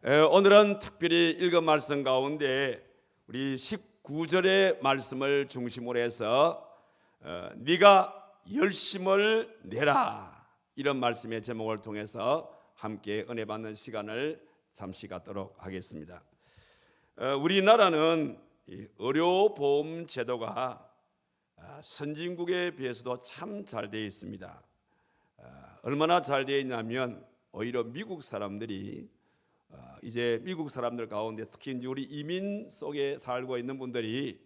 오늘은 특별히 읽은 말씀 가운데 우리 19절의 말씀을 중심으로 해서 네가 열심을 내라, 이런 말씀의 제목을 통해서 함께 은혜 받는 시간을 잠시 갖도록 하겠습니다. 우리나라는 의료보험 제도가 선진국에 비해서도 참 잘 되어 있습니다. 얼마나 잘 되어 있냐면 오히려 미국 사람들이 이제 미국 사람들 가운데 특히 이제 우리 이민 속에 살고 있는 분들이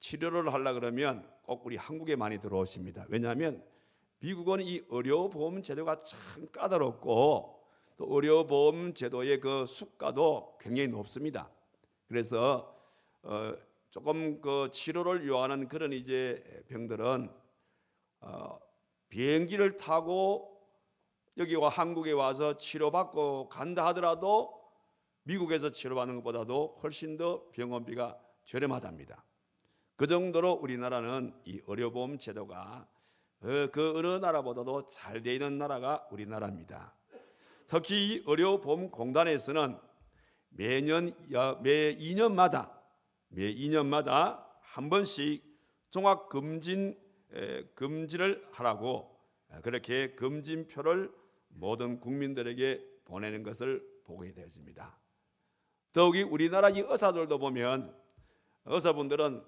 치료를 하려 그러면 꼭 우리 한국에 많이 들어오십니다. 왜냐하면 미국은 이 의료보험 제도가 참 까다롭고 또 의료보험 제도의 그 수가도 굉장히 높습니다. 그래서 조금 그 치료를 요하는 그런 이제 병들은 비행기를 타고 여기와 한국에 와서 치료받고 간다 하더라도 미국에서 치료받는 것보다도 훨씬 더 병원비가 저렴하답니다. 그 정도로 우리나라는 이 의료보험 제도가 그 어느 나라보다도 잘 되어 있는 나라가 우리나라입니다. 특히 이 의료보험공단에서는 매 2년마다 한 번씩 종합금지를 하라고 그렇게 금진표를 모든 국민들에게 보내는 것을 보게 되어집니다. 더욱이 우리나라 이 의사들도 보면 의사분들은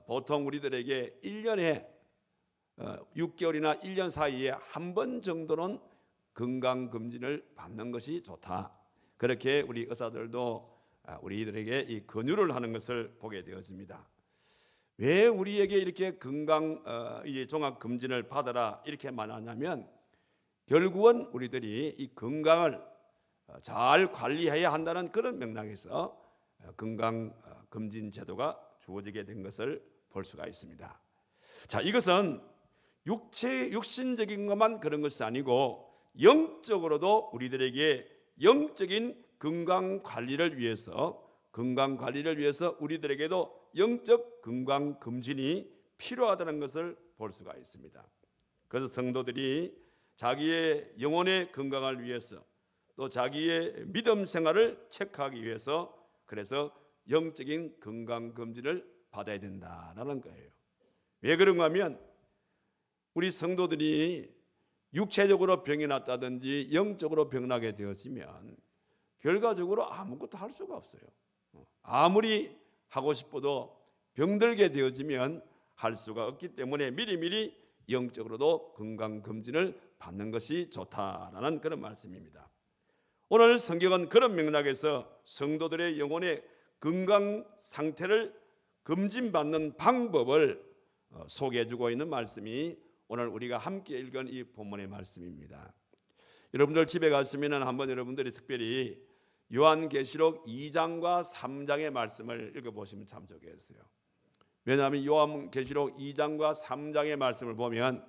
보통 우리들에게 1년에 6개월이나 1년 사이에 한 번 정도는 건강검진을 받는 것이 좋다. 그렇게 우리 의사들도 우리들에게 이 권유를 하는 것을 보게 되었습니다. 왜 우리에게 이렇게 종합검진을 받아라 이렇게 말하냐면 결국은 우리들이 이 건강을 잘 관리해야 한다는 그런 맥락에서 건강검진 제도가 주어지게 된 것을 볼 수가 있습니다. 자, 이것은 육신적인 것만 그런 것이 아니고 영적으로도 우리들에게 영적인 건강관리를 위해서 우리들에게도 영적 건강검진이 필요하다는 것을 볼 수가 있습니다. 그래서 성도들이 자기의 영혼의 건강을 위해서 또 자기의 믿음 생활을 체크하기 위해서 그래서 영적인 건강검진을 받아야 된다라는 거예요. 왜 그런가 하면 우리 성도들이 육체적으로 병이 났다든지 영적으로 병나게 되었으면 결과적으로 아무것도 할 수가 없어요. 아무리 하고 싶어도 병들게 되어지면 할 수가 없기 때문에 미리미리 영적으로도 건강검진을 받는 것이 좋다라는 그런 말씀입니다. 오늘 성경은 그런 맥락에서 성도들의 영혼의 건강 상태를 검진받는 방법을 소개해주고 있는 말씀이 오늘 우리가 함께 읽은 이 본문의 말씀입니다. 여러분들 집에 갔으면 한번 여러분들이 특별히 요한계시록 2장과 3장의 말씀을 읽어보시면 참 좋겠어요. 왜냐하면 요한계시록 2장과 3장의 말씀을 보면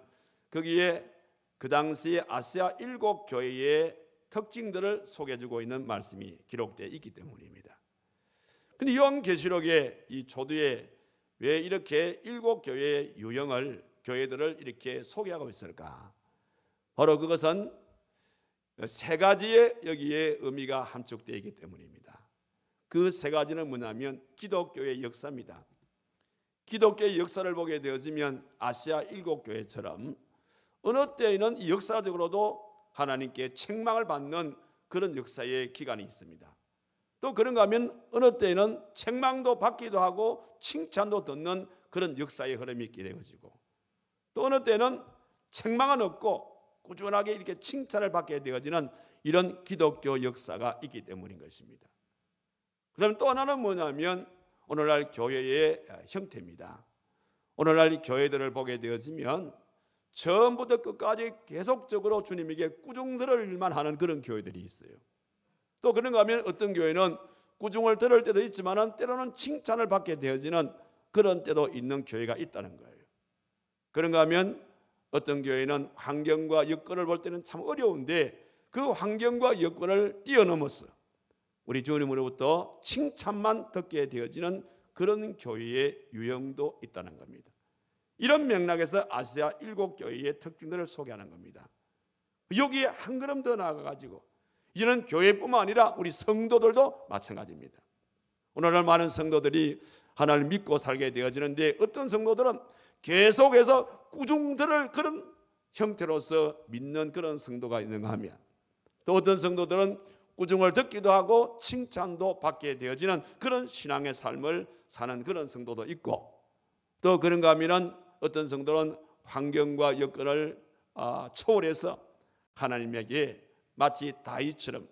거기에 그 당시 아시아 7교회의 특징들을 소개해주고 있는 말씀이 기록되어 있기 때문입니다. 그런데 요한계시록의 이 초두에 왜 이렇게 7교회의 유형을 교회들을 이렇게 소개하고 있을까? 바로 그것은 세 가지의 여기에 의미가 함축되어 있기 때문입니다. 그 세 가지는 뭐냐면 기독교의 역사입니다. 기독교의 역사를 보게 되어지면 아시아 7교회처럼 어느 때에는 역사적으로도 하나님께 책망을 받는 그런 역사의 기간이 있습니다. 또 그런가 하면 어느 때에는 책망도 받기도 하고 칭찬도 듣는 그런 역사의 흐름이 있게 되어지고 또 어느 때는 책망은 없고 꾸준하게 이렇게 칭찬을 받게 되어지는 이런 기독교 역사가 있기 때문인 것입니다. 그다음에 또 하나는 뭐냐면 오늘날 교회의 형태입니다. 오늘날 이 교회들을 보게 되어지면 처음부터 끝까지 계속적으로 주님에게 꾸중 들을 일만 하는 그런 교회들이 있어요. 또 그런가 하면 어떤 교회는 꾸중을 들을 때도 있지만 때로는 칭찬을 받게 되어지는 그런 때도 있는 교회가 있다는 거예요. 그런가 하면 어떤 교회는 환경과 여건을 볼 때는 참 어려운데 그 환경과 여건을 뛰어넘어서 우리 주님으로부터 칭찬만 듣게 되어지는 그런 교회의 유형도 있다는 겁니다. 이런 맥락에서 아시아 7교회의 특징들을 소개하는 겁니다. 여기에 한 걸음 더 나아가가지고 이는 교회뿐만 아니라 우리 성도들도 마찬가지입니다. 오늘날 많은 성도들이 하나님을 믿고 살게 되어지는데 어떤 성도들은 계속해서 꾸중들을 그런 형태로서 믿는 그런 성도가 있는가 하면, 또 어떤 성도들은 꾸중을 듣기도 하고 칭찬도 받게 되어지는 그런 신앙의 삶을 사는 그런 성도도 있고, 또 그런가 하면 어떤 성도는 환경과 여건을 초월해서 하나님에게 마치 다윗처럼,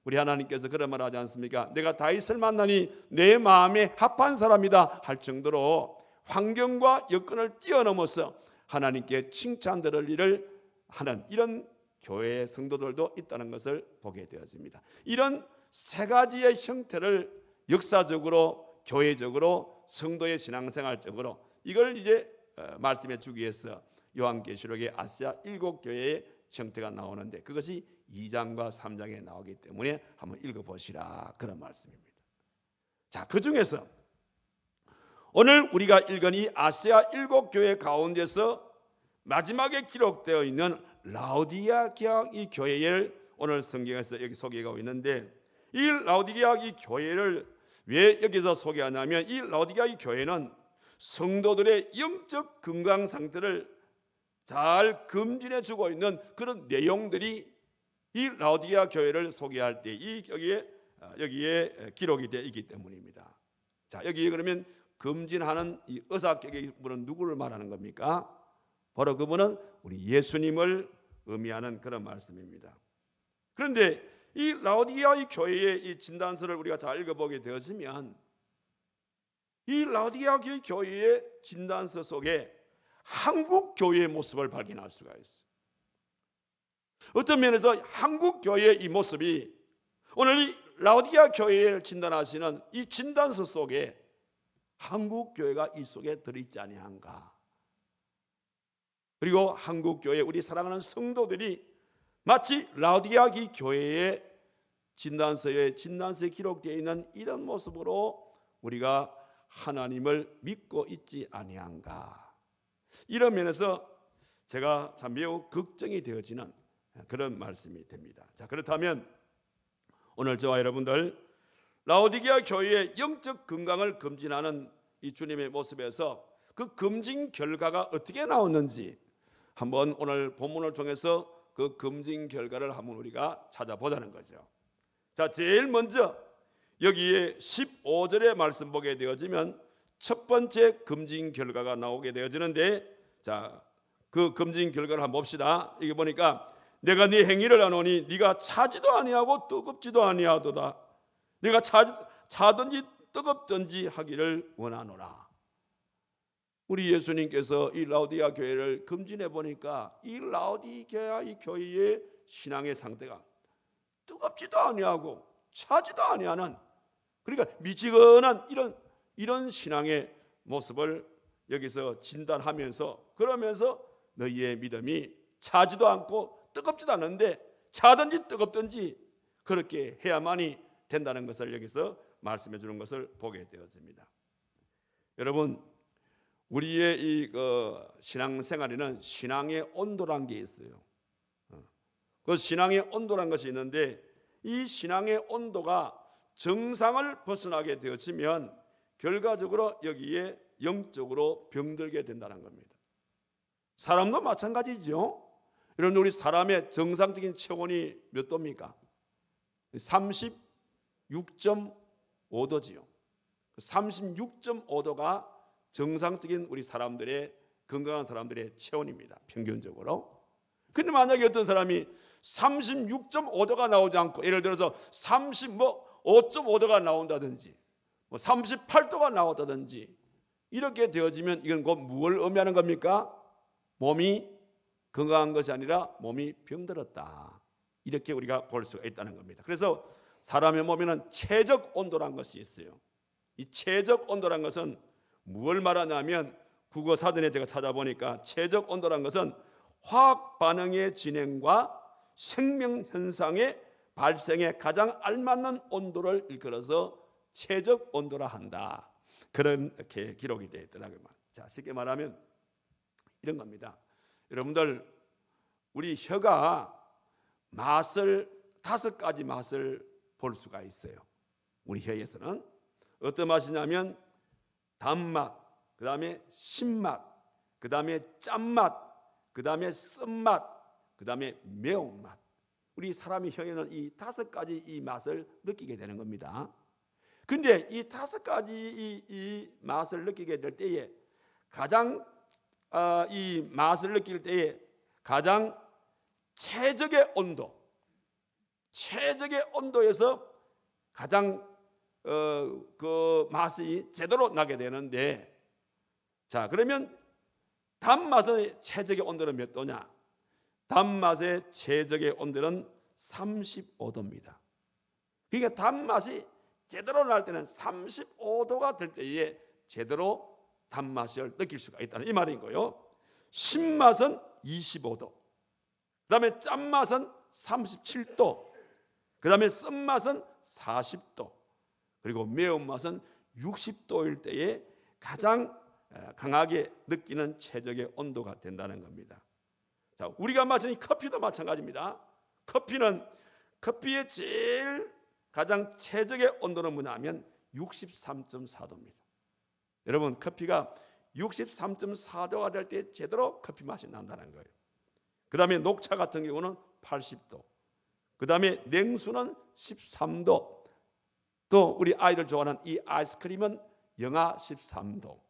우리 하나님께서 그런 말 하지 않습니까? 내가 다윗을 만나니 내 마음에 합한 사람이다 할 정도로 환경과 여건을 뛰어넘어서 하나님께 칭찬 들을 일을 하는 이런 교회의 성도들도 있다는 것을 보게 되었습니다. 이런 세 가지의 형태를 역사적으로, 교회적으로, 성도의 신앙생활적으로 이걸 이제 말씀해 주기 위해서 요한계시록의 아시아 7교회의 형태가 나오는데, 그것이 2장과 3장에 나오기 때문에 한번 읽어보시라, 그런 말씀입니다. 자, 그 중에서 오늘 우리가 읽은 이 아시아 7교회 가운데서 마지막에 기록되어 있는 라오디게아 이 교회를 오늘 성경에서 여기 소개하고 있는데, 이 라오디게아 이 교회를 왜 여기서 소개하냐면, 이 라오디게아 이 교회는 성도들의 영적 건강 상태를 잘 검진해 주고 있는 그런 내용들이 이 라오디게아 교회를 소개할 때 여기에 기록이 되어 있기 때문입니다. 자, 여기 그러면 검진하는 이 의사격의 분은 누구를 말하는 겁니까? 바로 그분은 우리 예수님을 의미하는 그런 말씀입니다. 그런데 이 라오디게아 이 교회의 이 진단서를 우리가 잘 읽어보게 되었으면, 이 라오디게아 교회의 진단서 속에 한국 교회의 모습을 발견할 수가 있어요. 어떤 면에서 한국 교회의 이 모습이 오늘 이 라오디게아 교회를 진단하시는 이 진단서 속에 한국 교회가 이 속에 들어있지 아니한가. 그리고 한국 교회, 우리 사랑하는 성도들이 마치 라오디게아 교회의 진단서에 기록되어 있는 이런 모습으로 우리가 하나님을 믿고 있지 아니한가. 이런 면에서 제가 참 매우 걱정이 되어지는 그런 말씀이 됩니다. 자, 그렇다면 오늘 저와 여러분들 라오디게아 교회의 영적 건강을 검진하는 이 주님의 모습에서 그 검진 결과가 어떻게 나왔는지 한번 오늘 본문을 통해서 그 검진 결과를 한번 우리가 찾아보자는 거죠. 자, 제일 먼저 여기에 15절의 말씀 보게 되어지면 첫 번째 검진 결과가 나오게 되어지는데, 자, 그 검진 결과를 한번 봅시다. 이게 보니까 내가 네 행위를 아노니 네가 차지도 아니하고 뜨겁지도 아니하도다. 네가 차든지 뜨겁든지 하기를 원하노라. 우리 예수님께서 이 라오디게아 교회를 검진해 보니까 이 라오디게아 이 교회의 신앙의 상태가 뜨겁지도 아니하고 차지도 아니하는, 그러니까 미지근한 이런 신앙의 모습을 여기서 진단하면서, 그러면서 너희의 믿음이 차지도 않고 뜨겁지도 않은데 차든지 뜨겁든지 그렇게 해야만이 된다는 것을 여기서 말씀해 주는 것을 보게 되었습니다. 여러분, 우리의 이 신앙생활에는 신앙의 온도란 게 있어요. 그 신앙의 온도란 것이 있는데, 이 신앙의 온도가 정상을 벗어나게 되어지면 결과적으로 여기에 영적으로 병들게 된다는 겁니다. 사람도 마찬가지죠. 여러분, 우리 사람의 정상적인 체온이 몇 도입니까? 36.5도지요. 36.5도가 정상적인 우리 사람들의, 건강한 사람들의 체온입니다, 평균적으로. 근데 만약에 어떤 사람이 36.5도가 나오지 않고, 예를 들어서 5.5도가 나온다든지 38도가 나온다든지 이렇게 되어지면 이건 곧 무엇을 의미하는 겁니까? 몸이 건강한 것이 아니라 몸이 병들었다, 이렇게 우리가 볼 수가 있다는 겁니다. 그래서 사람의 몸에는 체적 온도라는 것이 있어요. 이 체적 온도라는 것은 무엇을 말하냐면, 국어 사전에 제가 찾아보니까 체적 온도라는 것은 화학 반응의 진행과 생명 현상의 발생에 가장 알맞는 온도를 일컬어서 체적 온도라 한다, 그렇게 기록이 되어 있더라고요. 자, 쉽게 말하면 이런 겁니다. 여러분들, 우리 혀가 맛을 5가지 맛을 볼 수가 있어요. 우리 혀에서는 어떤 맛이냐면 단맛, 그 다음에 신맛, 그 다음에 짠맛, 그 다음에 쓴맛, 그 다음에 매운맛. 우리 사람의 혀에는 이 5가지 이 맛을 느끼게 되는 겁니다. 근데 이 5가지 이 맛을 느끼게 될 때에 가장 이 맛을 느낄 때에 가장 최적의 온도에서 가장 그 맛이 제대로 나게 되는데, 자, 그러면 단맛의 최적의 온도는 몇 도냐? 단맛의 최적의 온도는 35도입니다. 그러니까 단맛이 제대로 날 때는 35도가 될 때에 제대로 단맛을 느낄 수가 있다는 이 말인 거예요. 신맛은 25도, 그 다음에 짠맛은 37도, 그 다음에 쓴맛은 40도, 그리고 매운맛은 60도일 때에 가장 강하게 느끼는 최적의 온도가 된다는 겁니다. 자, 우리가 마시는 이 커피도 마찬가지입니다. 커피의 제일 가장 최적의 온도는 뭐냐면 63.4도입니다. 여러분, 커피가 63.4도가 될 때 제대로 커피 맛이 난다는 거예요. 그 다음에 녹차 같은 경우는 80도, 그 다음에 냉수는 13도, 또 우리 아이들 좋아하는 이 아이스크림은 영하 13도,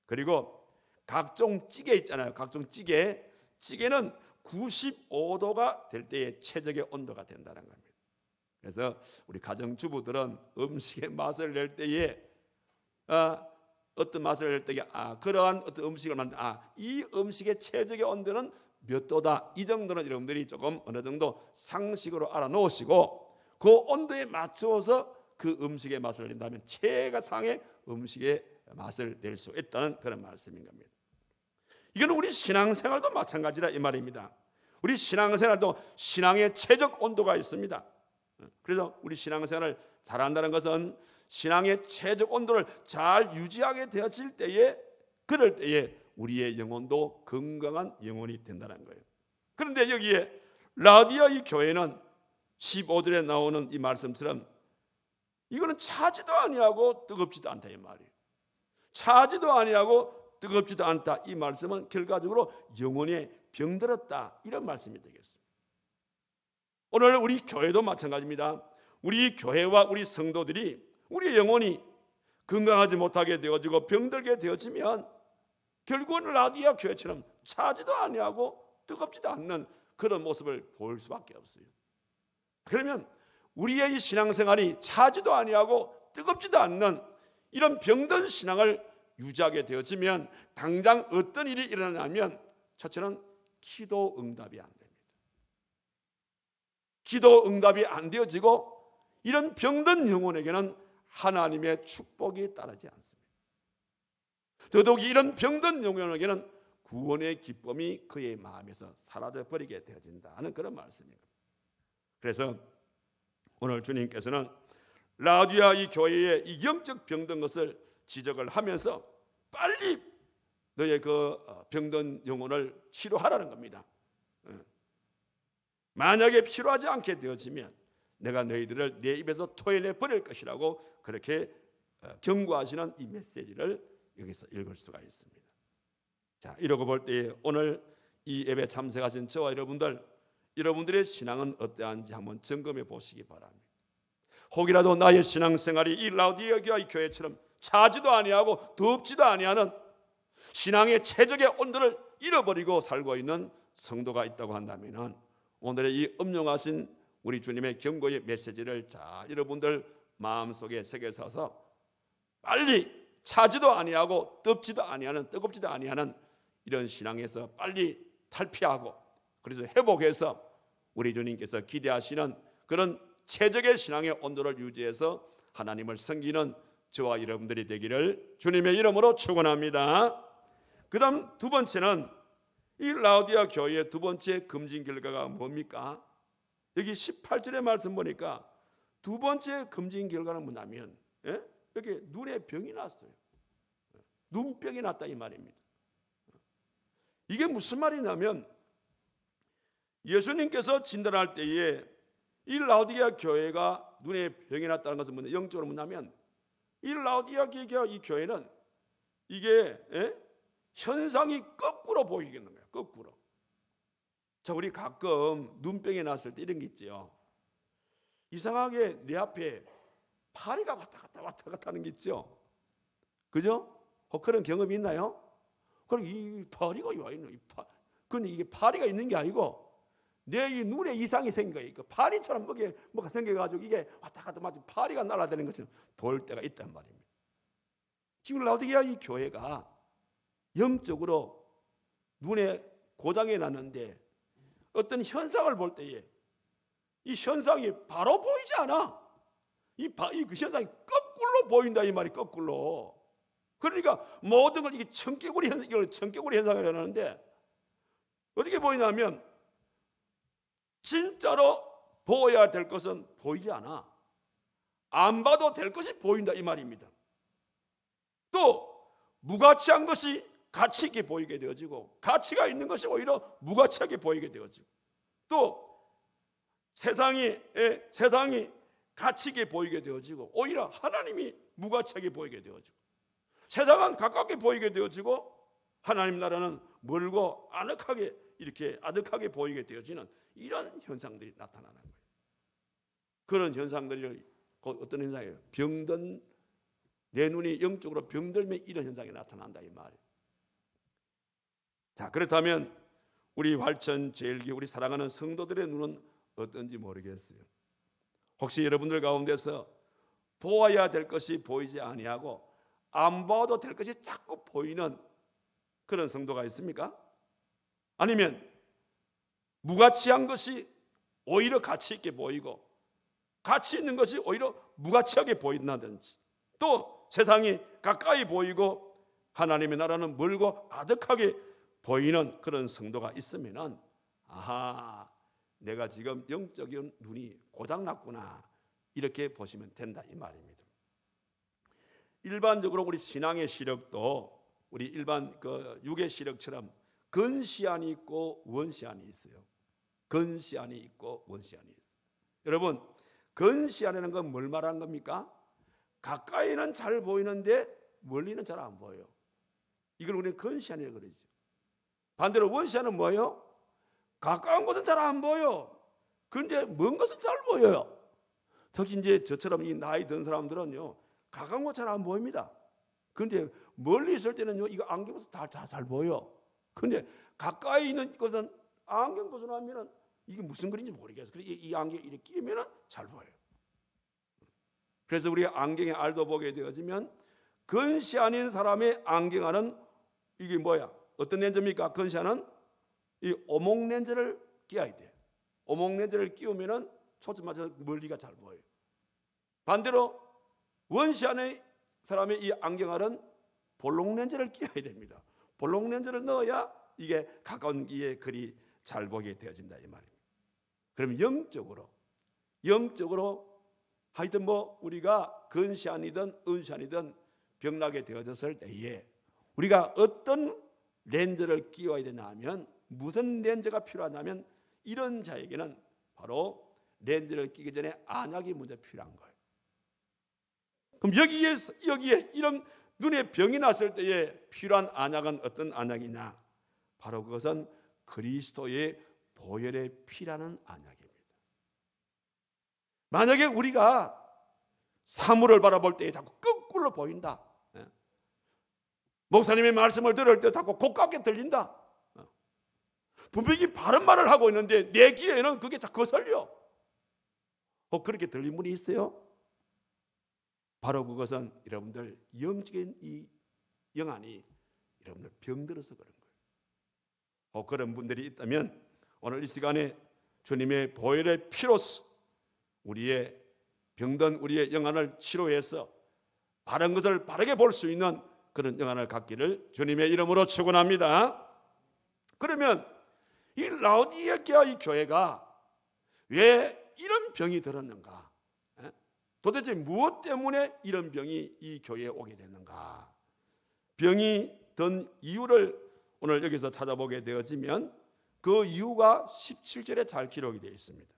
그리고 각종 찌개 있잖아요. 각종 찌개는 95도가 될 때의 최적의 온도가 된다는 겁니다. 그래서 우리 가정주부들은 음식의 맛을 낼 때에 어떤 맛을 낼 때에 그러한 어떤 음식을 만들 이 음식의 최적의 온도는 몇 도다, 이 정도는 여러분들이 조금 어느 정도 상식으로 알아놓으시고 그 온도에 맞추어서 그 음식의 맛을 낸다면 최상의 음식의 맛을 낼 수 있다는 그런 말씀인 겁니다. 이건 우리 신앙생활도 마찬가지다 이 말입니다. 우리 신앙생활도 신앙의 최적 온도가 있습니다. 그래서 우리 신앙생활을 잘한다는 것은 신앙의 최적 온도를 잘 유지하게 되어질 때에, 그럴 때에 우리의 영혼도 건강한 영혼이 된다는 거예요. 그런데 여기에 라우디아 이 교회는 15절에 나오는 이 말씀처럼 이거는 차지도 아니하고 뜨겁지도 않다 이 말이에요. 차지도 아니하고 뜨겁지도 않다 이 말씀은 결과적으로 영혼에 병들었다 이런 말씀이 되겠습니다. 오늘 우리 교회도 마찬가지입니다. 우리 교회와 우리 성도들이 우리 영혼이 건강하지 못하게 되어지고 병들게 되어지면 결국은 라우디아 교회처럼 차지도 아니하고 뜨겁지도 않는 그런 모습을 보일 수밖에 없어요. 그러면 우리의 이 신앙생활이 차지도 아니하고 뜨겁지도 않는 이런 병든 신앙을 유지하게 되어지면 당장 어떤 일이 일어나냐면 첫째는 기도 응답이 안 됩니다. 기도 응답이 안 되어지고 이런 병든 영혼에게는 하나님의 축복이 따르지 않습니다. 더더욱이 이런 병든 영혼에게는 구원의 기쁨이 그의 마음에서 사라져버리게 되어진다는 그런 말씀입니다. 그래서 오늘 주님께서는 라우디아 이 교회의 이 영적 병든 것을 지적을 하면서 빨리 너의 그 병든 영혼을 치료하라는 겁니다. 만약에 필요하지 않게 되어지면 내가 너희들을 내 입에서 토해내 버릴 것이라고 그렇게 경고하시는 이 메시지를 여기서 읽을 수가 있습니다. 자, 이러고 볼 때 오늘 이 예배 참석하신 저와 여러분들의 신앙은 어떠한지 한번 점검해 보시기 바랍니다. 혹이라도 나의 신앙생활이 이 라우디아 교회처럼 차지도 아니하고 덥지도 아니하는 신앙의 최적의 온도를 잃어버리고 살고 있는 성도가 있다고 한다면 오늘의 이 음용하신 우리 주님의 경고의 메시지를 자 여러분들 마음속에 새겨서서 빨리 차지도 아니하고 덥지도 아니하는 뜨겁지도 아니하는 이런 신앙에서 빨리 탈피하고 그래서 회복해서 우리 주님께서 기대하시는 그런 최적의 신앙의 온도를 유지해서 하나님을 섬기는 저와 여러분들이 되기를 주님의 이름으로 축원합니다. 그 다음 두 번째는 이 라우디아 교회의 두 번째 검진 결과가 뭡니까? 여기 18절의 말씀 보니까 두 번째 검진 결과는 뭐냐면 여기 눈에 병이 났어요. 눈병이 났다 이 말입니다. 이게 무슨 말이냐면 예수님께서 진단할 때에 이 라오디게아 교회가 눈에 병이 났다는 것은 뭐냐? 영적으로 뭐냐면 이 라오디게아 이 교회는 이게 현상이 거꾸로 보이게 되는 거예요. 거꾸로. 자, 우리 가끔 눈병이 났을 때 이런 게 있죠. 이상하게 내 앞에 파리가 왔다 갔다 하는 게 있죠. 그죠? 그런 경험이 있나요? 그럼 이 파리가 와 있는 근데 이게 파리가 있는 게 아니고 내 이 눈에 이상이 생긴 거예요. 그 파리처럼 뭐가 생겨가지고 이게 왔다 갔다 마치 파리가 날아다니는 것처럼 돌 때가 있단 말입니다. 지금 라오디게아 이 교회가 영적으로 눈에 고장이 났는데 어떤 현상을 볼 때에 이 현상이 바로 보이지 않아. 그 현상이 거꾸로 보인다 이 말이 거꾸로. 그러니까 모든 걸 이게 청개구리 현상이라는데 어떻게 보이냐면 진짜로 보여야 될 것은 보이지 않아. 안 봐도 될 것이 보인다 이 말입니다. 또 무가치한 것이 가치 있게 보이게 되어지고 가치가 있는 것이 오히려 무가치하게 보이게 되어지고 또 세상이 가치 있게 보이게 되어지고 오히려 하나님이 무가치하게 보이게 되어지고 세상은 가깝게 보이게 되어지고 하나님 나라는 멀고 아득하게 보이게 되어지는 이런 현상들이 나타나는 거예요. 그런 현상들이 어떤 현상이에요? 병든 내 눈이 영적으로 병들면 이런 현상이 나타난다 이 말이에요. 자, 그렇다면 우리 활천 제일교회 우리 사랑하는 성도들의 눈은 어떤지 모르겠어요. 혹시 여러분들 가운데서 보아야 될 것이 보이지 아니하고 안 봐도 될 것이 자꾸 보이는 그런 성도가 있습니까? 아니면 무가치한 것이 오히려 가치 있게 보이고 가치 있는 것이 오히려 무가치하게 보인다든지 또 세상이 가까이 보이고 하나님의 나라는 멀고 아득하게 보이는 그런 성도가 있으면은 아하, 내가 지금 영적인 눈이 고장났구나 이렇게 보시면 된다 이 말입니다. 일반적으로 우리 신앙의 시력도 우리 일반 육의 시력처럼 근시안이 있고 원시안이 있어요. 근시안이 있고 원시안이 있어요. 여러분, 근시안이라는 건 뭘 말하는 겁니까? 가까이는 잘 보이는데 멀리는 잘 안 보여요. 이걸 우리는 근시안이라고 그러죠. 반대로 원시안은 뭐예요? 가까운 것은 잘 안 보여. 그런데 먼 것은 잘 보여요. 특히 이제 저처럼 이 나이 든 사람들은요, 가까운 거 잘 안 보입니다. 그런데 멀리 있을 때는요, 이거 안경 벗어 잘 보여. 그런데 가까이 있는 것은 안경 벗어나면은 이게 무슨 그림인지 모르겠어요. 그래서 이 안경 이렇게 끼면은 잘 보여요. 그래서 우리 안경에 알도 보게 되어지면 근시 아닌 사람의 안경알은 이게 뭐야? 어떤 렌즈입니까? 근시안은 이 오목 렌즈를 끼워야 돼. 오목 렌즈를 끼우면은 초점 맞춰서 멀리가 잘 보여요. 반대로 원시안의 사람의 이 안경알은 볼록 렌즈를 끼워야 됩니다. 볼록 렌즈를 넣어야 이게 가까운 길의 글이 잘 보게 되어진다 이 말입니다. 그럼 영적으로 하여튼 뭐 우리가 근시안이든 은시안이든 병나게 되어졌을 때에 우리가 어떤 렌즈를 끼워야 되냐 하면 무슨 렌즈가 필요하냐면 이런 자에게는 바로 렌즈를 끼기 전에 안약이 먼저 필요한 거예요. 그럼 여기에 이런 눈에 병이 났을 때에 필요한 안약은 어떤 안약이냐? 바로 그것은 그리스도의 보혈의 피라는 안약입니다. 만약에 우리가 사물을 바라볼 때 자꾸 거꾸로 보인다. 목사님의 말씀을 들을 때 자꾸 고깝게 들린다. 분명히 바른 말을 하고 있는데 내 귀에는 그게 자꾸 거슬려. 그렇게 들린 분이 있어요? 바로 그것은 여러분들 영적인 이 영안이 여러분들 병들어서 그런 거예요. 그런 분들이 있다면 오늘 이 시간에 주님의 보혈의 피로서 우리의 병든 우리의 영안을 치료해서 바른 것을 바르게 볼 수 있는 그런 영안을 갖기를 주님의 이름으로 축원합니다. 그러면 이 라오디게아 이 교회가 왜 이런 병이 들었는가? 도대체 무엇 때문에 이런 병이 이 교회에 오게 됐는가? 병이 든 이유를 오늘 여기서 찾아보게 되어지면 그 이유가 17절에 잘 기록이 되어 있습니다.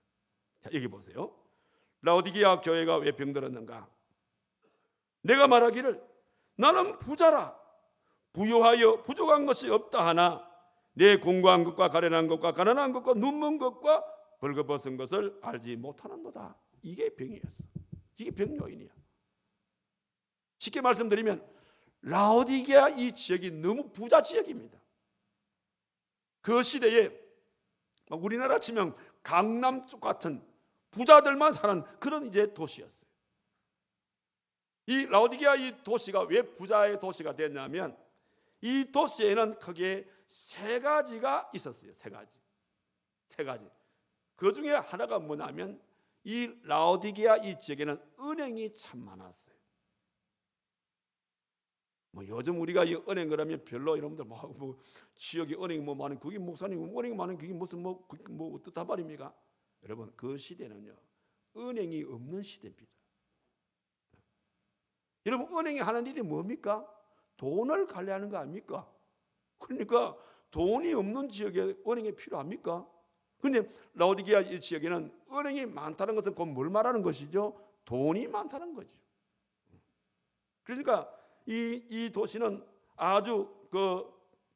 자, 여기 보세요. 라오디게아 교회가 왜 병들었는가? 내가 말하기를 나는 부자라, 부유하여 부족한 것이 없다 하나 내 공고한 것과 가련한 것과 가난한 것과 눈먼 것과 벌거벗은 것을 알지 못하는도다. 이게 병이었어. 이게 병 요인이야. 쉽게 말씀드리면 라오디게아 이 지역이 너무 부자 지역입니다. 그 시대에 우리나라 치면 강남 쪽 같은 부자들만 사는 그런 이제 도시였어요. 이 라오디게아 이 도시가 왜 부자의 도시가 됐냐면 이 도시에는 크게 세 가지가 있었어요. 세 가지. 그 중에 하나가 뭐냐면 이 라오디게아 이 지역에는 은행이 참 많았어요. 뭐 요즘 우리가 이 은행 그러면 별로 여러분들 뭐 지역에 은행이 뭐 많은 그게 목사님 은행이 많은 그게 무슨 뭐 어떻단 말입니까? 여러분 그 시대는요 은행이 없는 시대입니다. 여러분 은행이 하는 일이 뭡니까? 돈을 관리하는 거 아닙니까? 그러니까 돈이 없는 지역에 은행이 필요합니까? 그런데 라오디게아 이 지역에는 은행이 많다는 것은 곧 뭘 말하는 것이죠? 돈이 많다는 거죠. 그러니까 이 도시는 아주 그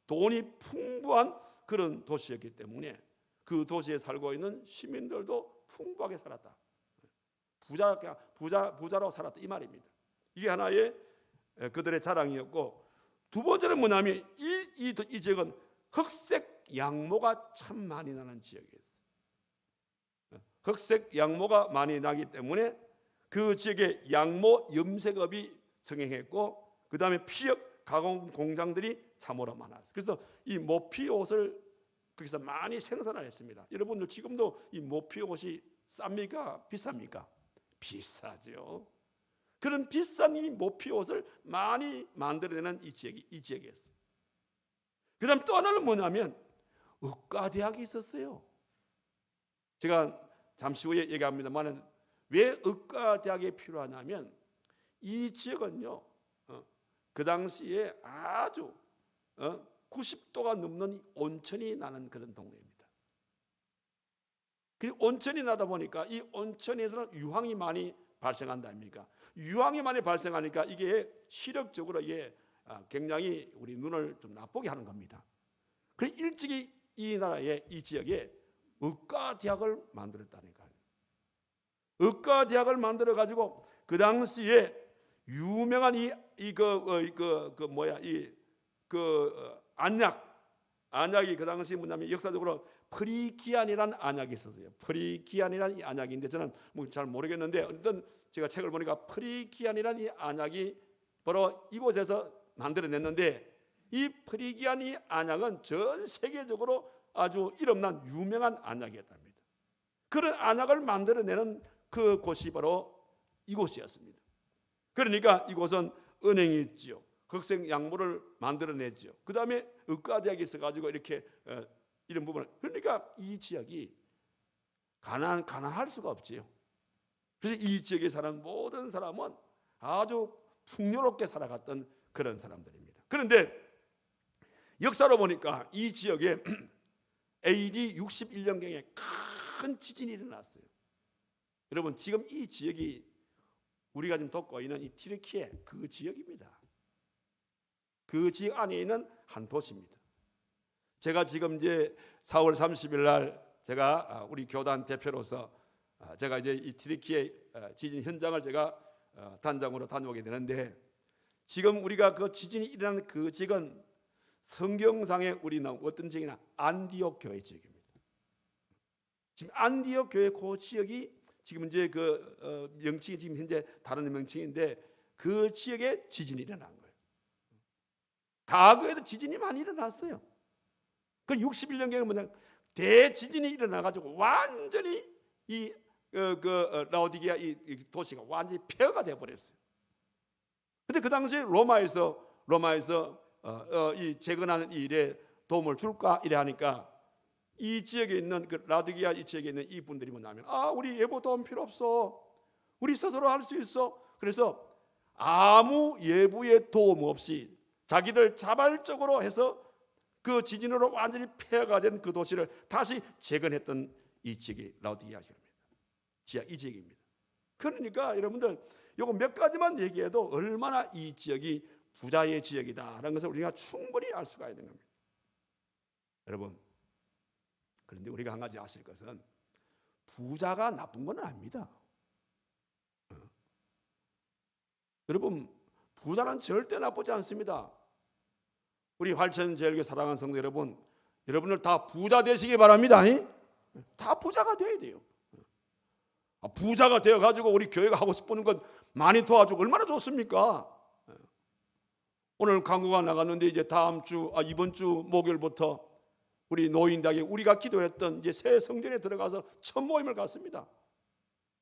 돈이 풍부한 그런 도시였기 때문에 그 도시에 살고 있는 시민들도 풍부하게 살았다. 부자로 살았다 이 말입니다. 이게 하나의 그들의 자랑이었고, 두 번째는 뭐냐면 이 지역은 흑색 양모가 참 많이 나는 지역이었어요. 흑색 양모가 많이 나기 때문에 그 지역에 양모 염색업이 성행했고, 그 다음에 피역 가공 공장들이 참으로 많았어요. 그래서 이 모피 옷을 거기서 많이 생산을 했습니다. 여러분들 지금도 이 모피 옷이 쌉니까? 비쌉니까? 비싸죠. 그런 비싼 이 모피 옷을 많이 만들어내는 이 지역이었어요. 그 다음 또 하나는 뭐냐면 의과대학이 있었어요. 제가 잠시 후에 얘기합니다만 왜 의과대학이 필요하냐면 이 지역은요 그 당시에 아주 90도가 넘는 온천이 나는 그런 동네입니다. 그 온천이 나다 보니까 이 온천에서는 유황이 많이 발생한다 아닙니까? 유황이 많이 발생하니까 이게 시력적으로 이게 굉장히 우리 눈을 좀 나쁘게 하는 겁니다. 그래서 일찍이 이 나라의 이 지역에 의과대학을 만들었다니까요. 의과대학을 만들어 가지고 그 당시에 유명한 안약이 그 당시 뭐냐면 역사적으로 프리기안이라는 안약이 있었어요. 프리기안이라는 이 안약인데 저는 뭐 잘 모르겠는데 어떤 제가 책을 보니까 프리기안이라는 이 안약이 바로 이곳에서 만들어냈는데 이 프리기안 이 안약은 전 세계적으로 아주 이름난 유명한 안약이었답니다. 그런 안약을 만들어내는 그 곳이 바로 이곳이었습니다. 그러니까 이곳은 은행이 있지요. 흑색 양모를 만들어냈죠. 그 다음에 의과대학이 있어가지고 이렇게 이런 부분을, 그러니까 이 지역이 가난할 수가 없지요. 그래서 이 지역에 사는 모든 사람은 아주 풍요롭게 살아갔던 그런 사람들입니다. 그런데 역사로 보니까 이 지역에 AD 61년경에 큰 지진이 일어났어요. 여러분 지금 이 지역이 우리가 지금 돕고 있는 이 튀르키예 그 지역입니다. 그 지역 안에 있는 한 도시입니다. 제가 지금 이제 4월 30일 날 제가 우리 교단 대표로서 제가 이제 이 튀르키예 지진 현장을 제가 단장으로 다녀오게 되는데, 지금 우리가 그 지진이 일어난 그 지역은 성경상에 우리는 어떤 지역이나 안디옥 교회 지역입니다. 지금 안디옥 교회 그 지역이 지금 이제 그 명칭이 지금 현재 다른 명칭인데 그 지역에 지진이 일어난 거예요. 과거에도 지진이 많이 일어났어요. 그 61년경에 뭐냐 대지진이 일어나가지고 완전히 이 라오디게아 이 도시가 완전히 폐허가 돼 버렸어요. 근데 그 당시에 로마에서 이 재건하는 일에 도움을 줄까 이래 하니까 이 지역에 있는 그 라오디게아 이 지역에 있는 이 분들이 뭐냐면 우리 예보 도움 필요 없어. 우리 스스로 할 수 있어. 그래서 아무 예부의 도움 없이 자기들 자발적으로 해서 그 지진으로 완전히 폐허가 된 그 도시를 다시 재건했던 이 지역이 라오디게아입니다. 지역 이 지역입니다. 그러니까 여러분들 요거 몇 가지만 얘기해도 얼마나 이 지역이 부자의 지역이다라는 것을 우리가 충분히 알 수가 있는 겁니다. 여러분, 그런데 우리가 한 가지 아실 것은 부자가 나쁜 건 아닙니다. 여러분, 부자는 절대 나쁘지 않습니다. 우리 활천제일교회 사랑하는 성도 여러분, 여러분들 다 부자 되시기 바랍니다. 다 부자가 돼야 돼요. 부자가 되어가지고 우리 교회가 하고 싶은 것 많이 도와주고 얼마나 좋습니까? 오늘 강구가 나갔는데 이제 이번 주 목요일부터 우리 노인대학에 우리가 기도했던 이제 새 성전에 들어가서 첫 모임을 갔습니다.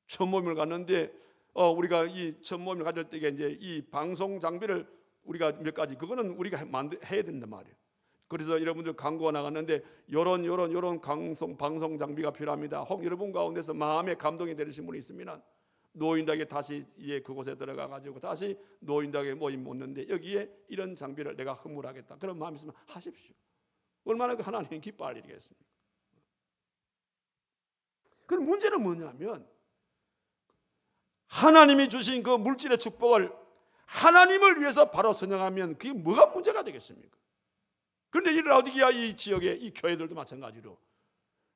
첫 모임을 갔는데 우리가 이 첫 모임을 가질 때 이제 이 방송 장비를 우리가 몇 가지 그거는 우리가 해야 된단 말이에요. 그래서 여러분들 광고가 나갔는데 요런 방송 장비가 필요합니다. 혹 여러분 가운데서 마음에 감동이 되시는 분이 있으면 노인닭에 다시 이제 그곳에 들어가 가지고 다시 노인닭에 모임 묻는데 여기에 이런 장비를 내가 헌물하겠다. 그런 마음이 있으면 하십시오. 얼마나 하나님 기뻐할 일이겠습니까? 그럼 문제는 뭐냐면 하나님이 주신 그 물질의 축복을 하나님을 위해서 바로 선정하면 그게 뭐가 문제가 되겠습니까? 그런데 이 라오디게아 이 지역의 이 교회들도 마찬가지로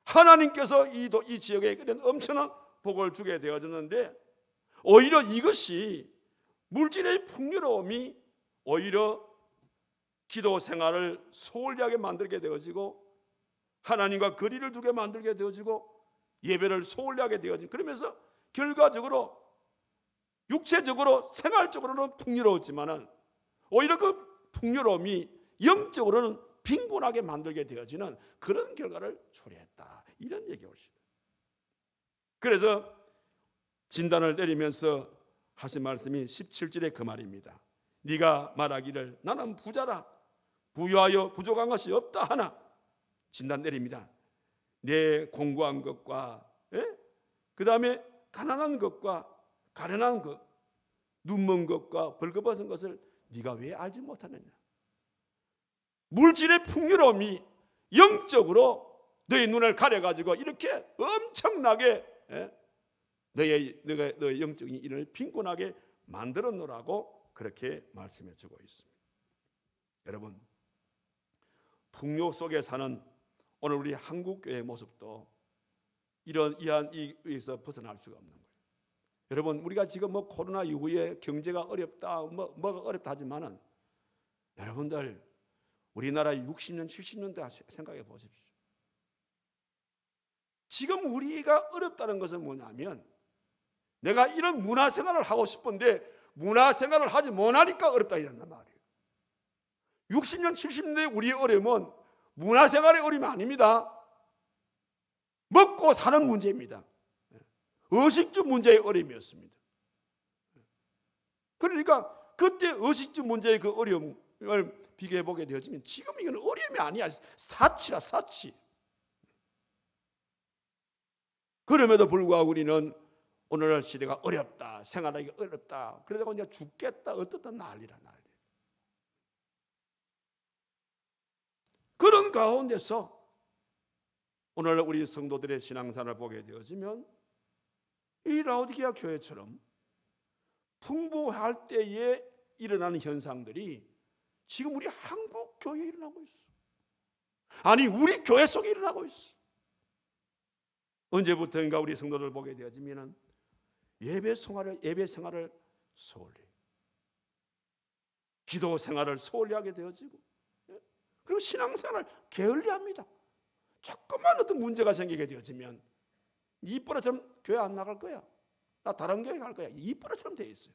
하나님께서 이 지역에 그런 엄청난 복을 주게 되어졌는데 오히려 이것이 물질의 풍요로움이 오히려 기도 생활을 소홀하게 만들게 되어지고 하나님과 거리를 두게 만들게 되어지고 예배를 소홀하게 되어지고 그러면서 결과적으로 육체적으로 생활적으로는 풍요로웠지만은 오히려 그 풍요로움이 영적으로는 빈곤하게 만들게 되어지는 그런 결과를 초래했다. 이런 얘기가 옵니다. 그래서 진단을 내리면서 하신 말씀이 17절의 그 말입니다. 네가 말하기를 나는 부자라 부유하여 부족한 것이 없다 하나 진단 내립니다. 내 공고한 것과 그 다음에 가난한 것과 가련한 것 눈먼 것과 벌거벗은 것을 네가 왜 알지 못하느냐. 물질의 풍요로움이 영적으로 너의 눈을 가려가지고 이렇게 엄청나게 너의 영적인 인을 빈곤하게 만들어 놓으라고 그렇게 말씀해 주고 있습니다. 여러분, 풍요 속에 사는 오늘 우리 한국교회의 모습도 이에서 벗어날 수가 없는 거예요. 여러분, 우리가 지금 코로나 이후에 경제가 어렵다 뭐가 어렵다 하지만은 여러분들 우리나라 60년 70년대 생각해 보십시오. 지금 우리가 어렵다는 것은 뭐냐면 내가 이런 문화생활을 하고 싶은데 문화생활을 하지 못하니까 어렵다 이런단 말이에요. 60년 70년대 우리의 어려움은 문화생활의 어려움이 아닙니다. 먹고 사는 문제입니다. 의식주 문제의 어려움이었습니다. 그러니까 그때 의식주 문제의 그 어려움을 비교해 보게 되어지면 지금 이건 어려움이 아니야. 사치라 사치. 그럼에도 불구하고 우리는 오늘날 시대가 어렵다. 생활하기가 어렵다. 그러다가 이제 죽겠다. 어떻다 난리라 난리. 그런 가운데서 오늘 우리 성도들의 신앙생활을 보게 되어지면 이 라오디게아 교회처럼 풍부할 때에 일어나는 현상들이 지금 우리 한국 교회에 일어나고 있어. 아니 우리 교회 속에 일어나고 있어. 언제부터인가 우리 성도들 보게 되어지면은 예배 생활을 소홀히, 기도 생활을 소홀히 하게 되어지고, 그리고 신앙생활을 게을리합니다. 조금만 어떤 문제가 생기게 되어지면 이뻐라처럼 교회 안 나갈 거야. 나 다른 교회 갈 거야. 이뻐라처럼 돼 있어요.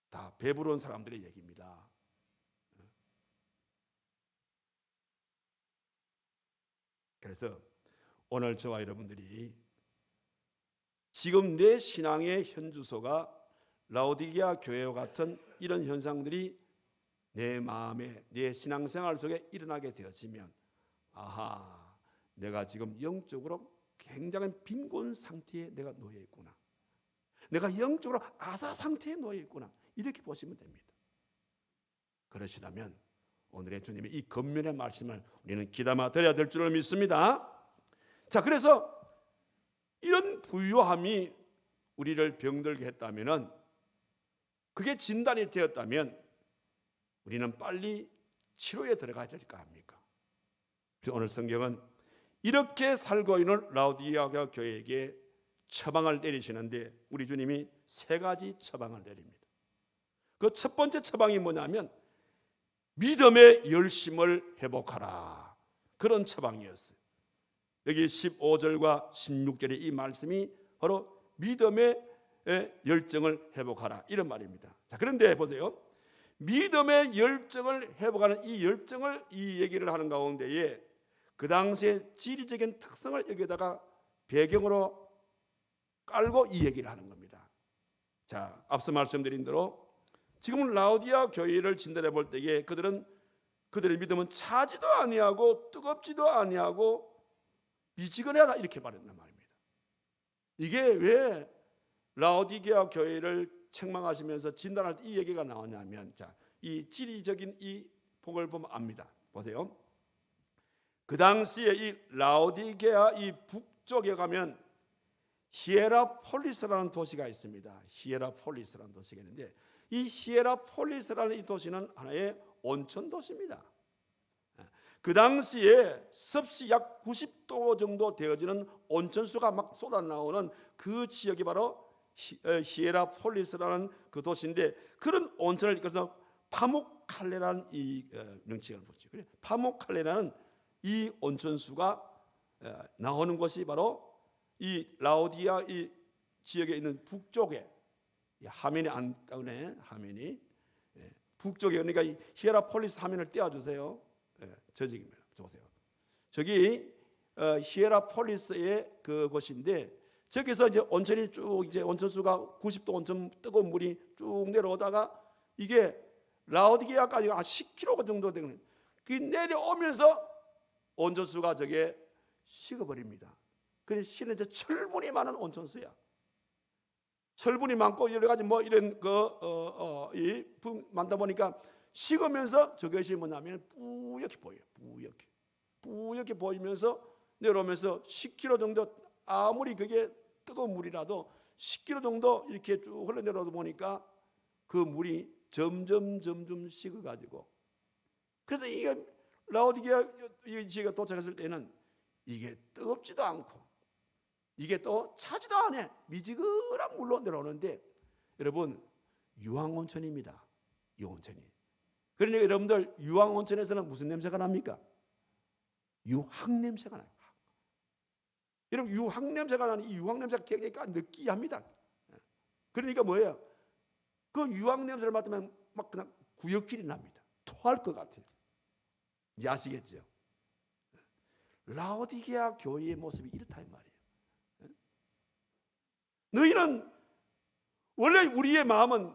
다 배부른 사람들의 얘기입니다. 그래서 오늘 저와 여러분들이 지금 내 신앙의 현주소가 라오디게아 교회와 같은 이런 현상들이 내 마음에 내 신앙생활 속에 일어나게 되어지면 아하, 내가 지금 영적으로 굉장히 빈곤 상태에 내가 놓여 있구나. 내가 영적으로 아사 상태에 놓여 있구나. 이렇게 보시면 됩니다. 그러시다면 오늘의 주님의 이 권면의 말씀을 우리는 귀담아 들어야 될 줄을 믿습니다. 자, 그래서 이런 부유함이 우리를 병들게 했다면은, 그게 진단이 되었다면 우리는 빨리 치료에 들어가야 될까 합니까? 그래서 오늘 성경은 이렇게 살고 있는 라오디게아 교회에게 처방을 내리시는데, 우리 주님이 세 가지 처방을 내립니다. 그 첫 번째 처방이 뭐냐면 믿음의 열심을 회복하라, 그런 처방이었어요. 여기 15절과 16절의 이 말씀이 바로 믿음의 열정을 회복하라, 이런 말입니다. 자, 그런데 보세요. 믿음의 열정을 회복하는 이 열정을 이 얘기를 하는 가운데에 그 당시의 지리적인 특성을 여기다가 배경으로 깔고 이 얘기를 하는 겁니다. 자, 앞서 말씀드린 대로 지금 라오디게아 교회를 진단해 볼 때에 그들의 믿음은 차지도 아니하고 뜨겁지도 아니하고 미지근하다, 이렇게 말했단 말입니다. 이게 왜 라오디게아 교회를 책망하시면서 진단할 때 이 얘기가 나오냐면, 자, 이 지리적인 이 복을 보면 압니다. 보세요. 그 당시에 이 라오디게아 이 북쪽에 가면 히에라폴리스라는 도시가 있습니다. 히에라폴리스라는 도시가 있는데, 이 히에라폴리스라는 이 도시는 하나의 온천 도시입니다. 그 당시에 습시 약 90도 정도 되어지는 온천수가 막 쏟아나오는 그 지역이 바로 히에라폴리스라는 그 도시인데, 그런 온천을 이끌어서 파묵칼레라는 이 명칭을 붙이죠. 그래, 파묵칼레라는 이 온천수가 나오는 곳이 바로 이 라오디게아 이 지역에 있는 북쪽에, 화면이 안 떠오네, 화면이 북쪽에, 그러니까 이 히에라폴리스 화면을 띄워주세요. 저쪽입니다. 보세요. 저기 히에라폴리스의 그 곳인데, 저기서 이제 온천이 쭉, 이제 온천수가 90도 온천 뜨거운 물이 쭉 내려오다가 이게 라오디게아까지 한 10km 정도 되는, 그 내려오면서 온천수가 저게 식어버립니다. 그래서 실은 이제 철분이 많은 온천수야. 철분이 많고 여러 가지 뭐 이런 이 많다 보니까 식으면서 저것이 뭐냐면 뿌옇게 보여요. 뿌옇게 보이면서 내려오면서 10km 정도, 아무리 그게 뜨거운 물이라도 10km 정도 이렇게 쭉 흘러내려오다 보니까 그 물이 점점 식어가지고, 그래서 이게 라오디게아 지역에 도착했을 때는 이게 뜨겁지도 않고 이게 또 차지도 않아, 미지근한 물로 내려오는데, 여러분 유황온천입니다. 이 온천이. 그러니까 여러분들 유황온천에서는 무슨 냄새가 납니까? 유황 냄새가 나요. 여러분 유황 냄새가 나는 이 유황 냄새가 굉장히 느끼합니다. 그러니까 뭐예요? 그 유황 냄새를 맡으면 막 그냥 구역질이 납니다. 토할 것 같아요. 이제 아시겠죠? 라오디게아 교회의 모습이 이렇다 이 말이에요. 너희는 원래 우리의 마음은,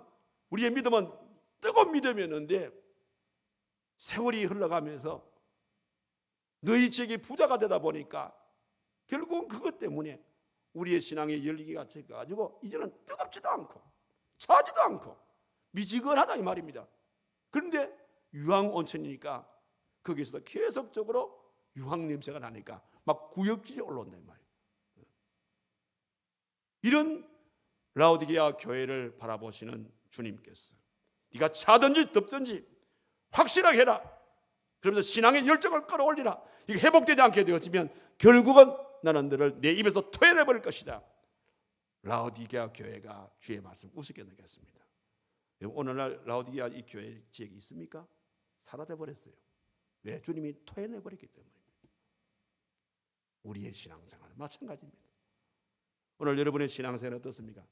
우리의 믿음은 뜨거운 믿음이었는데 세월이 흘러가면서 너희 지역이 부자가 되다 보니까 결국은 그것 때문에 우리의 신앙의 열기가 져가지고 이제는 뜨겁지도 않고 차지도 않고 미지근하다 이 말입니다. 그런데 유황온천이니까 거기서도 계속적으로 유황 냄새가 나니까 막 구역질이 올라온다 이 말이에요. 이런 라오디게아 교회를 바라보시는 주님께서 네가 차든지 덥든지 확실하게 해라, 그러면서 신앙의 열정을 끌어올리라. 이게 회복되지 않게 되어지면 결국은 나는 너를 내 입에서 토해내버릴 것이다. 라오디게아 교회가 주의 말씀 우습게 느꼈습니다. 오늘날 라오디게아 이 교회 지역이 있습니까? 사라져 버렸어요. 왜? 주님이 토해내버렸기 때문입니다. 우리의 신앙생활 마찬가지입니다. 오늘 여러분의 신앙생활 어떻습니까?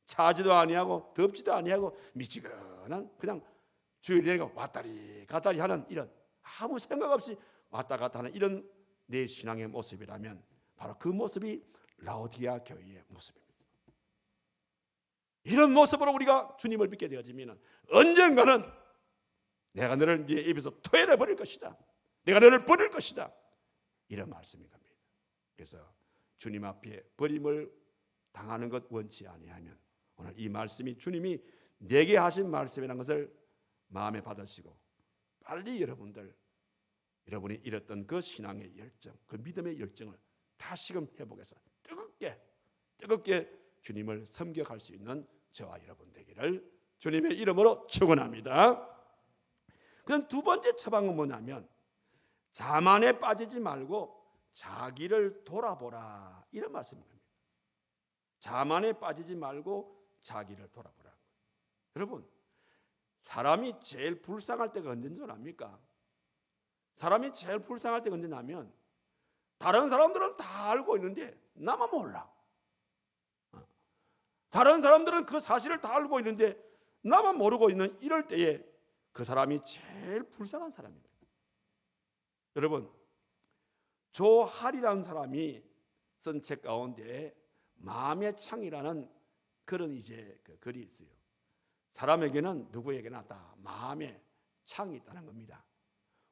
차지도 아니하고 덥지도 아니하고 미지근한 그냥 주일 내가 왔다리 갔다리 하는 이런 아무 생각 없이 왔다 갔다 하는 이런 내 신앙의 모습이라면 바로 그 모습이 라오디게아 교회의 모습입니다. 이런 모습으로 우리가 주님을 믿게 되어지면 언젠가는 내가 너를 네 입에서 토해내 버릴 것이다. 내가 너를 버릴 것이다. 이런 말씀인 겁니다. 그래서 주님 앞에 버림을 당하는 것 원치 아니하면 오늘 이 말씀이 주님이 내게 하신 말씀이라는 것을 마음에 받으시고 빨리 여러분이 잃었던 그 신앙의 열정, 그 믿음의 열정을 다시금 회복해서 뜨겁게 뜨겁게 주님을 섬겨갈 수 있는 저와 여러분 되기를 주님의 이름으로 축원합니다. 그럼 두 번째 처방은 뭐냐면 자만에 빠지지 말고 자기를 돌아보라, 이런 말씀입니다. 자만에 빠지지 말고 자기를 돌아보라. 여러분, 사람이 제일 불쌍할 때가 언제인 줄 압니까? 사람이 제일 불쌍할 때가 언제냐면 다른 사람들은 다 알고 있는데 나만 몰라. 다른 사람들은 그 사실을 다 알고 있는데 나만 모르고 있는 이럴 때에 그 사람이 제일 불쌍한 사람입니다. 여러분, 조할이라는 사람이 쓴 책 가운데 마음의 창이라는 그런 그 글이 있어요. 사람에게는 누구에게나 다 마음의 창이 있다는 겁니다.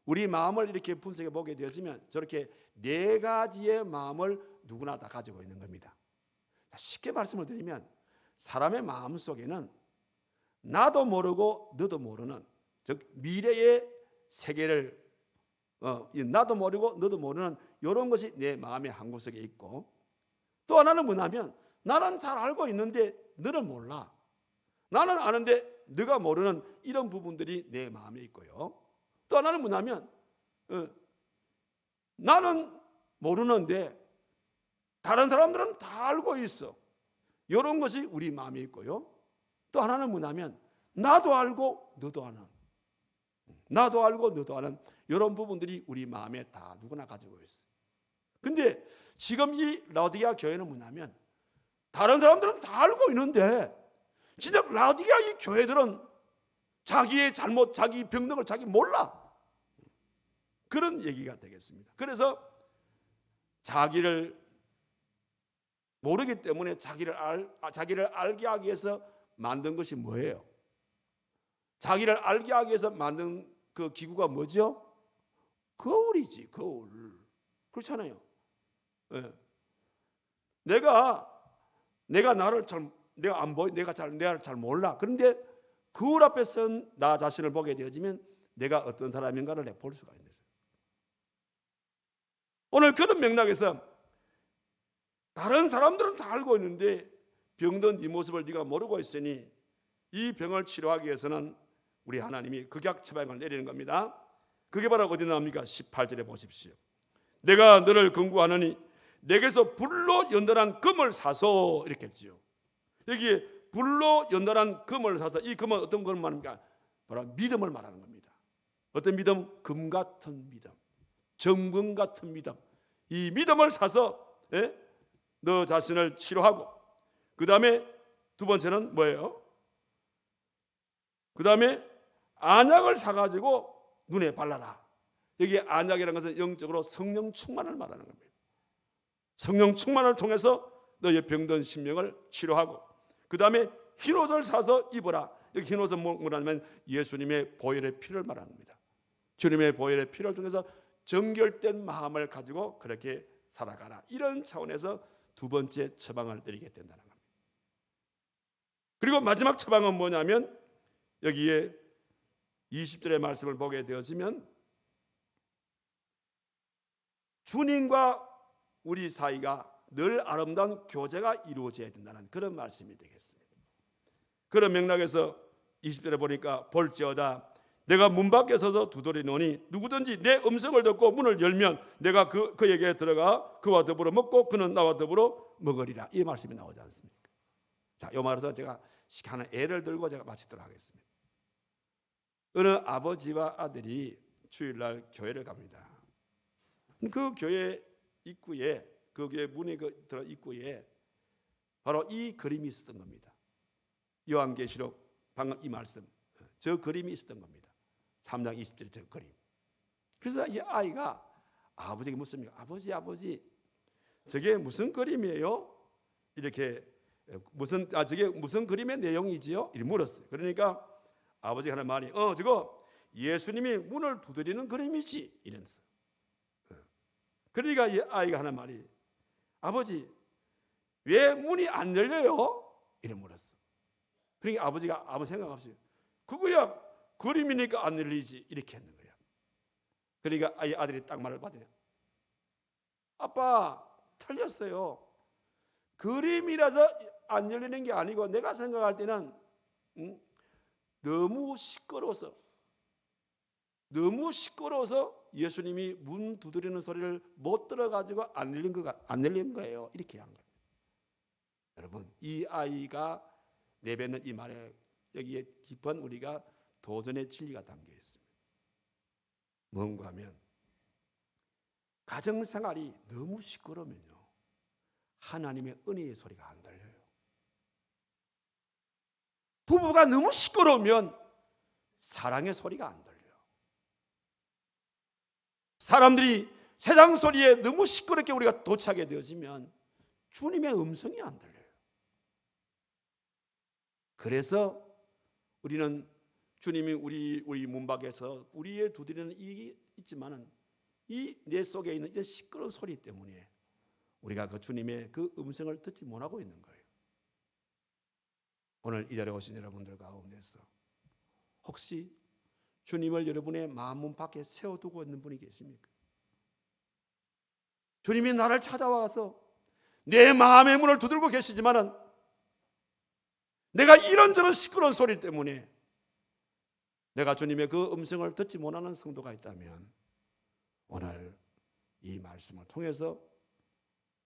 우리 마음을 이렇게 분석해 보게 되어지면 저렇게 네 가지의 마음을 누구나 다 가지고 있는 겁니다. 쉽게 말씀을 드리면 사람의 마음 속에는 나도 모르고 너도 모르는, 즉 미래의 세계를 나도 모르고 너도 모르는 이런 것이 내 마음의 한 구석에 있고, 또 하나는 뭐냐면 나는 잘 알고 있는데 너는 몰라. 나는 아는데 네가 모르는 이런 부분들이 내 마음에 있고요. 또 하나는 뭐냐면 나는 모르는데 다른 사람들은 다 알고 있어. 이런 것이 우리 마음에 있고요. 또 하나는 뭐냐면 나도 알고 너도 아는, 나도 알고 너도 아는 이런 부분들이 우리 마음에 다 누구나 가지고 있어요. 근데 지금 이 라오디게아 교회는 뭐냐면 다른 사람들은 다 알고 있는데 진짜 라오디게아 이 교회들은 자기의 잘못, 자기 병력을 자기 몰라. 그런 얘기가 되겠습니다. 그래서 자기를 모르기 때문에 자기를 알게 하기 위해서 만든 것이 뭐예요? 자기를 알게 하기 위해서 만든 그 기구가 뭐죠? 거울이지, 거울. 그렇잖아요. 네. 내가 나를 내가 안 보이, 내가 잘 몰라. 그런데 거울 앞에 선 나 자신을 보게 되어지면 내가 어떤 사람인가를 볼 수가 있는 거예요. 오늘 그런 맥락에서 다른 사람들은 다 알고 있는데 병든 네 모습을 네가 모르고 있으니 이 병을 치료하기 위해서는 우리 하나님이 극약 처방을 내리는 겁니다. 그게 바로 어디 나옵니까? 18절에 보십시오. 내가 너를 권고하노니 내게서 불로 연단한 금을 사서, 이렇게 했지요. 여기에 불로 연단한 금을 사서, 이 금은 어떤 금을 말합니까? 바로 믿음을 말하는 겁니다. 어떤 믿음? 금 같은 믿음, 정금 같은 믿음. 이 믿음을 사서 너 자신을 치료하고, 그 다음에 두 번째는 뭐예요? 그 다음에 안약을 사가지고 눈에 발라라. 여기 안약이라는 것은 영적으로 성령 충만을 말하는 겁니다. 성령 충만을 통해서 너의 병든 심령을 치료하고, 그 다음에 흰옷을 사서 입어라. 여기 흰옷은 뭐냐면 예수님의 보혈의 피를 말하는 겁니다. 주님의 보혈의 피를 통해서 정결된 마음을 가지고 그렇게 살아가라. 이런 차원에서 두 번째 처방을 드리게 된다는 겁니다. 그리고 마지막 처방은 뭐냐면 여기에 20절의 말씀을 보게 되어지면 주님과 우리 사이가 늘 아름다운 교제가 이루어져야 된다는 그런 말씀이 되겠습니다. 그런 맥락에서 20절에 보니까 볼지어다 내가 문 밖에 서서 두드리노니 누구든지 내 음성을 듣고 문을 열면 내가 그에게 들어가 그와 더불어 먹고 그는 나와 더불어 먹으리라. 이 말씀이 나오지 않습니까? 자, 이 말에서 제가 하나 예를 들고 제가 마치도록 하겠습니다. 어느 아버지와 아들이 주일날 교회를 갑니다. 그 교회 입구에, 그 교회 문에 들어 입구에 바로 이 그림이 있었던 겁니다. 요한계시록 방금 이 말씀, 저 그림이 있었던 겁니다. 3장 20절 저 그림. 그래서 이 아이가 아버지에게 묻습니다. 아버지, 저게 무슨 그림이에요? 이렇게 저게 무슨 그림의 내용이지요? 이렇게 물었어요. 그러니까 아버지가 하는 말이 저거 예수님이 문을 두드리는 그림이지 이랬어요. 그러니까 이 아이가 하는 말이 아버지 왜 문이 안 열려요? 이래 물었어. 그러니까 아버지가 아무 생각 없이 그거야 그림이니까 안 열리지 이렇게 했는 거야. 그러니까 아들이 딱 말을 받아요. 아빠 틀렸어요. 그림이라서 안 열리는 게 아니고, 내가 생각할 때는 너무 시끄러워서 예수님이 문 두드리는 소리를 못 들어가지고 안 열린 거예요. 이렇게 한 거예요. 여러분, 이 아이가 내뱉는 이 말에 여기에 깊은 우리가 도전의 진리가 담겨 있습니다. 뭔가 하면 가정생활이 너무 시끄러우면요, 하나님의 은혜의 소리가 안 들려요. 부부가 너무 시끄러우면 사랑의 소리가 안 들려요. 사람들이 세상 소리에 너무 시끄럽게 우리가 도착하게 되어지면 주님의 음성이 안 들려요. 그래서 우리는 주님이 우리 문 밖에서 우리의 두드리는 이 있지만은 이 내 속에 있는 이 시끄러운 소리 때문에 우리가 그 주님의 그 음성을 듣지 못하고 있는 거예요. 오늘 이 자리에 오신 여러분들 가운데서 혹시 주님을 여러분의 마음 밖에 세워두고 있는 분이 계십니까? 주님이 나를 찾아와서 내 마음의 문을 두들고 계시지만은 내가 이런저런 시끄러운 소리 때문에 내가 주님의 그 음성을 듣지 못하는 성도가 있다면 오늘 이 말씀을 통해서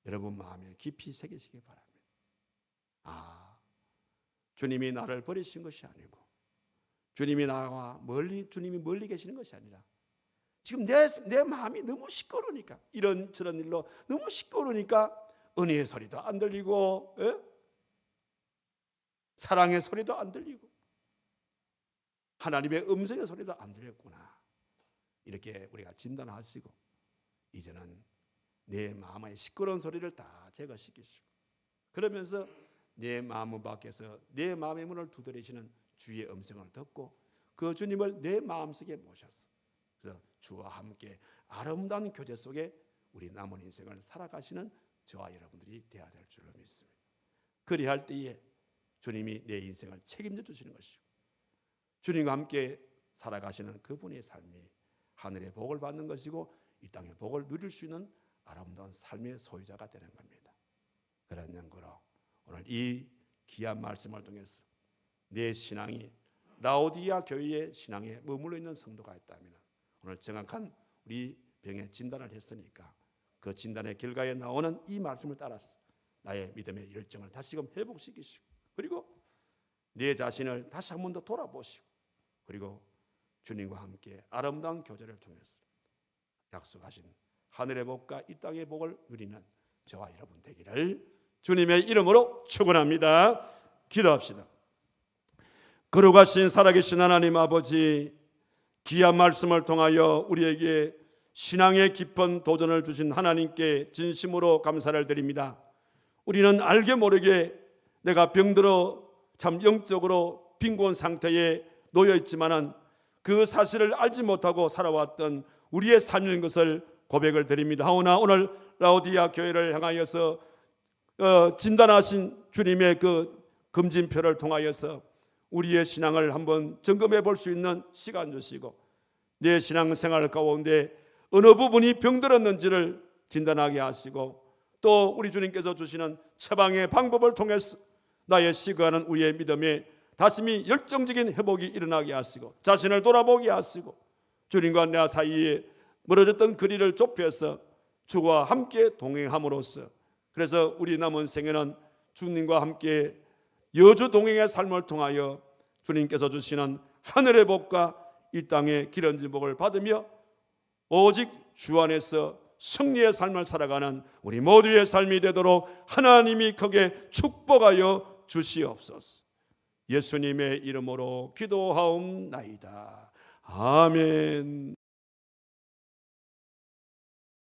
여러분 마음에 깊이 새기시기 바랍니다. 주님이 나를 버리신 것이 아니고 주님이 나와 주님이 멀리 계시는 것이 아니라 지금 내 마음이 너무 시끄러우니까, 이런저런 일로 너무 시끄러우니까 은혜의 소리도 안 들리고, 사랑의 소리도 안 들리고 하나님의 음성의 소리도 안 들렸구나, 이렇게 우리가 진단하시고 이제는 내 마음의 시끄러운 소리를 다 제거시키시고, 그러면서 내 마음 밖에서 내 마음의 문을 두드리시는 주의 음성을 듣고 그 주님을 내 마음속에 모셨어. 그래서 주와 함께 아름다운 교제 속에 우리 남은 인생을 살아가시는 저와 여러분들이 되어야 될 줄로 믿습니다. 그리할 때에 주님이 내 인생을 책임져 주시는 것이고 주님과 함께 살아가시는 그분의 삶이 하늘의 복을 받는 것이고 이 땅의 복을 누릴 수 있는 아름다운 삶의 소유자가 되는 겁니다. 그런 연고로 오늘 이 귀한 말씀을 통해서 내 신앙이 라오디아 교회의 신앙에 머물러 있는 성도가 있다면 오늘 정확한 우리 병의 진단을 했으니까 그 진단의 결과에 나오는 이 말씀을 따라서 나의 믿음의 열정을 다시금 회복시키시고, 그리고 내 자신을 다시 한 번 더 돌아보시고, 그리고 주님과 함께 아름다운 교제를 통해서 약속하신 하늘의 복과 이 땅의 복을 누리는 저와 여러분 되기를 주님의 이름으로 축원합니다. 기도합시다. 거룩하신 살아계신 하나님 아버지, 귀한 말씀을 통하여 우리에게 신앙의 깊은 도전을 주신 하나님께 진심으로 감사를 드립니다. 우리는 알게 모르게 내가 병들어 참 영적으로 빈곤 상태에 놓여 있지만은 그 사실을 알지 못하고 살아왔던 우리의 삶인 것을 고백을 드립니다. 하오나 오늘 라오디아 교회를 향하여서 진단하신 주님의 그 금진표를 통하여서 우리의 신앙을 한번 점검해 볼 수 있는 시간 주시고 내 신앙생활 가운데 어느 부분이 병들었는지를 진단하게 하시고 또 우리 주님께서 주시는 처방의 방법을 통해서 나의 시그하는 우리의 믿음에 다시미 열정적인 회복이 일어나게 하시고 자신을 돌아보게 하시고 주님과 내 사이에 멀어졌던 거리를 좁혀서 주와 함께 동행함으로써 그래서 우리 남은 생애는 주님과 함께 여주 동행의 삶을 통하여 주님께서 주시는 하늘의 복과 이 땅의 기름진 복을 받으며 오직 주 안에서 승리의 삶을 살아가는 우리 모두의 삶이 되도록 하나님이 크게 축복하여 주시옵소서. 예수님의 이름으로 기도하옵나이다. 아멘.